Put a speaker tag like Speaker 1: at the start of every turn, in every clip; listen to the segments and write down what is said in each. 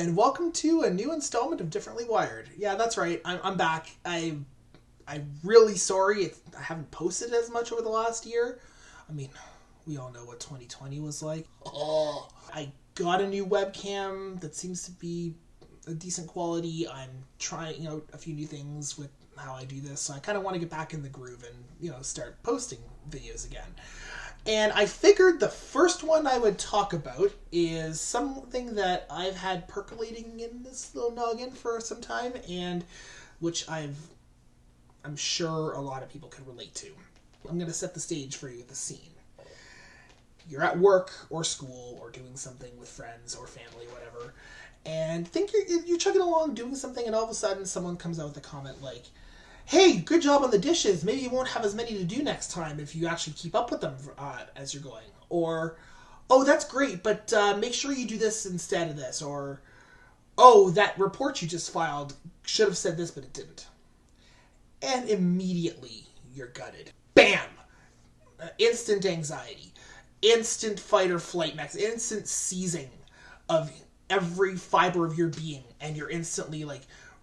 Speaker 1: and welcome to a new installment of Differently Wired. Yeah, that's right. I'm back. I'm really sorry I haven't posted as much over the last year. I mean, we all know what 2020 was like. I got a new webcam that seems to be a decent quality. I'm trying out a few new things with how I do this, so I kind of want to get back in the groove and start posting videos again. And I figured the first one I would talk about is something that I've had percolating in this little noggin for some time, and which I'm sure a lot of people can relate to. I'm going to set the stage for you with the scene. You're at work or school or doing something with friends or family, whatever, and think you're chugging along doing something, and all of a sudden someone comes out with a comment like, "Hey, good job on the dishes. Maybe you won't have as many to do next time if you actually keep up with them as you're going." Or, "Oh, that's great, but make sure you do this instead of this." Or, "Oh, that report you just filed should have said this, but it didn't." And immediately you're gutted. Bam! Instant anxiety. Instant fight or flight instant seizing of every fiber of your being, and you're instantly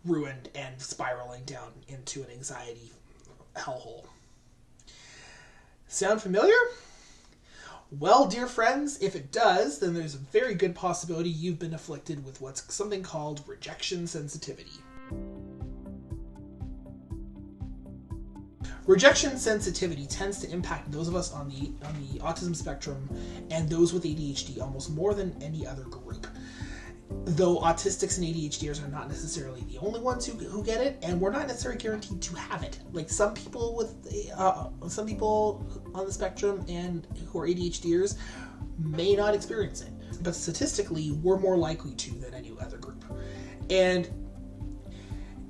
Speaker 1: ruined and spiraling down into an anxiety hellhole. Sound familiar? Well, dear friends, if it does, then there's a very good possibility you've been afflicted with what's something called rejection sensitivity. Rejection sensitivity tends to impact those of us on the autism spectrum and those with ADHD almost more than any other group. Though autistics and ADHDers are not necessarily the only ones who get it, and we're not necessarily guaranteed to have it. Like some people on the spectrum and who are ADHDers may not experience it, but statistically, we're more likely to than any other group. And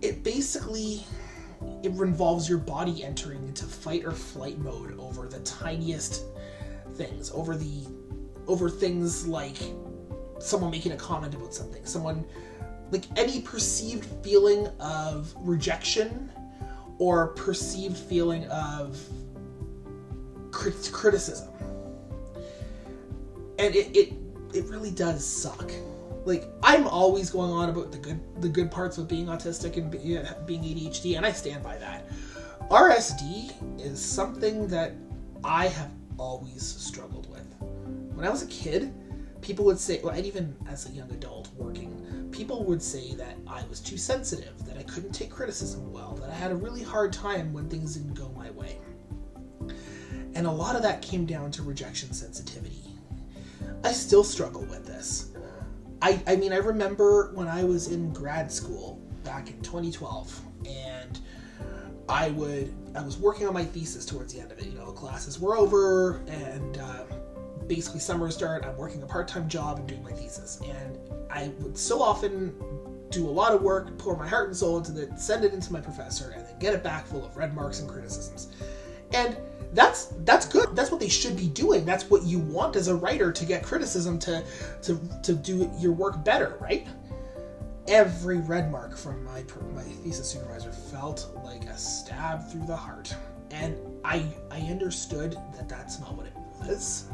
Speaker 1: it involves your body entering into fight or flight mode over the tiniest things, over things like someone making a comment about something, any perceived feeling of rejection or perceived feeling of criticism. And it really does suck. I'm always going on about the good parts of being autistic and being ADHD, and I stand by that. RSD is something that I have always struggled with. When I was a kid, people would say, and even as a young adult working, people would say that I was too sensitive, that I couldn't take criticism well, that I had a really hard time when things didn't go my way. And a lot of that came down to rejection sensitivity. I still struggle with this. I remember when I was in grad school back in 2012, and I was working on my thesis towards the end of it. Classes were over, and basically summer start, I'm working a part-time job and doing my thesis, and I would so often do a lot of work, pour my heart and soul into it, send it into my professor, and then get it back full of red marks and criticisms. And that's good. That's what they should be doing. That's what you want as a writer, to get criticism to do your work better, right? Every red mark from my thesis supervisor felt like a stab through the heart, and I understood that that's not what it was.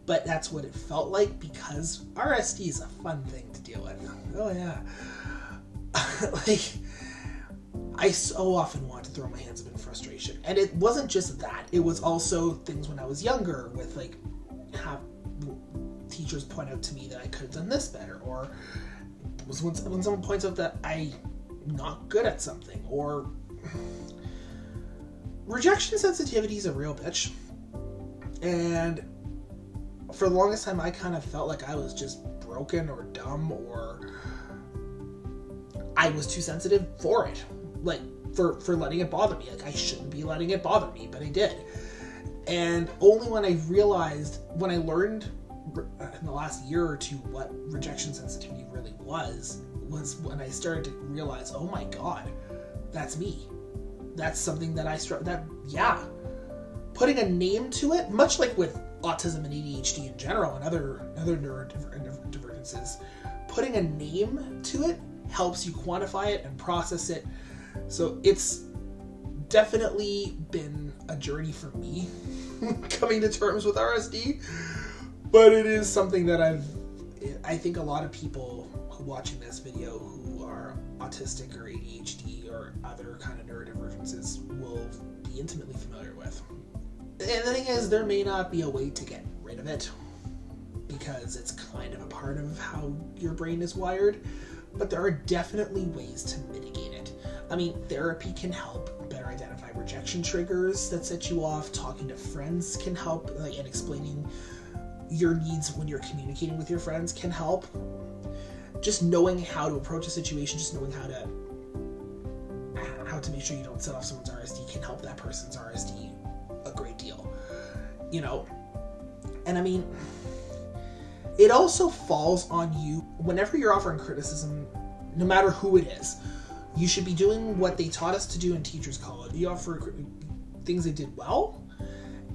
Speaker 1: But that's what it felt like, because RSD is a fun thing to deal with. Oh yeah. I so often want to throw my hands up in frustration. And it wasn't just that. It was also things when I was younger with have teachers point out to me that I could have done this better, or was when someone points out that I'm not good at something, or rejection sensitivity is a real bitch. And for the longest time, I kind of felt like I was just broken or dumb, or I was too sensitive for it. For letting it bother me. I shouldn't be letting it bother me, but I did. And only when I learned in the last year or two what rejection sensitivity really was when I started to realize, oh my God, that's me. That's something that putting a name to it, much like with autism and ADHD in general and other neurodivergences, putting a name to it helps you quantify it and process it. So it's definitely been a journey for me coming to terms with RSD, but it is something that I think a lot of people who watching this video who are autistic or ADHD or other kind of neurodivergences will be intimately familiar with. And the thing is, there may not be a way to get rid of it because it's kind of a part of how your brain is wired, but there are definitely ways to mitigate it. I mean, therapy can help better identify rejection triggers that set you off. Talking to friends can help, and explaining your needs when you're communicating with your friends can help. Just knowing how to approach a situation, just knowing how to make sure you don't set off someone's RSD can help that person's RSD a great deal. And I mean, it also falls on you whenever you're offering criticism, no matter who it is. You should be doing what they taught us to do in teachers' college. You offer things they did well,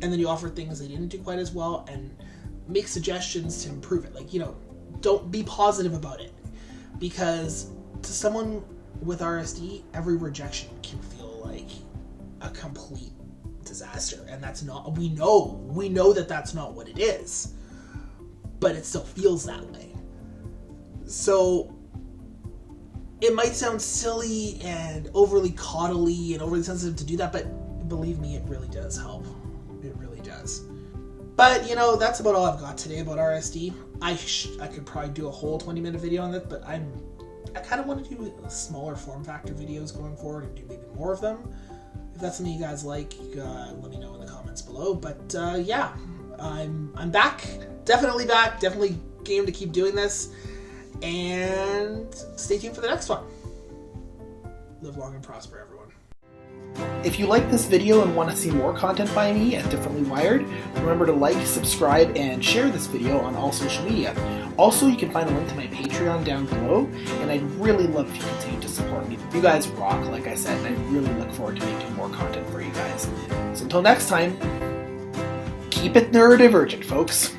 Speaker 1: and then you offer things they didn't do quite as well, and make suggestions to improve it. Don't be positive about it, because to someone with RSD, every rejection can feel like a complete disaster, and that's not. We know that that's not what it is, but it still feels that way. So it might sound silly and overly coddly and overly sensitive to do that, but believe me, it really does help. It really does. But, that's about all I've got today about RSD. I could probably do a whole 20-minute video on it, but I kind of want to do smaller form factor videos going forward and do maybe more of them. If that's something you guys like, let me know in the comments below. But, yeah, I'm back. Definitely back. Definitely game to keep doing this. And stay tuned for the next one. Live long and prosper, everyone. If you like this video and want to see more content by me at Differently Wired, remember to like, subscribe, and share this video on all social media. Also, you can find a link to my Patreon down below, and I'd really love if you continue to support me. You guys rock, like I said, and I really look forward to making more content for you guys. So until next time, keep it neurodivergent, folks.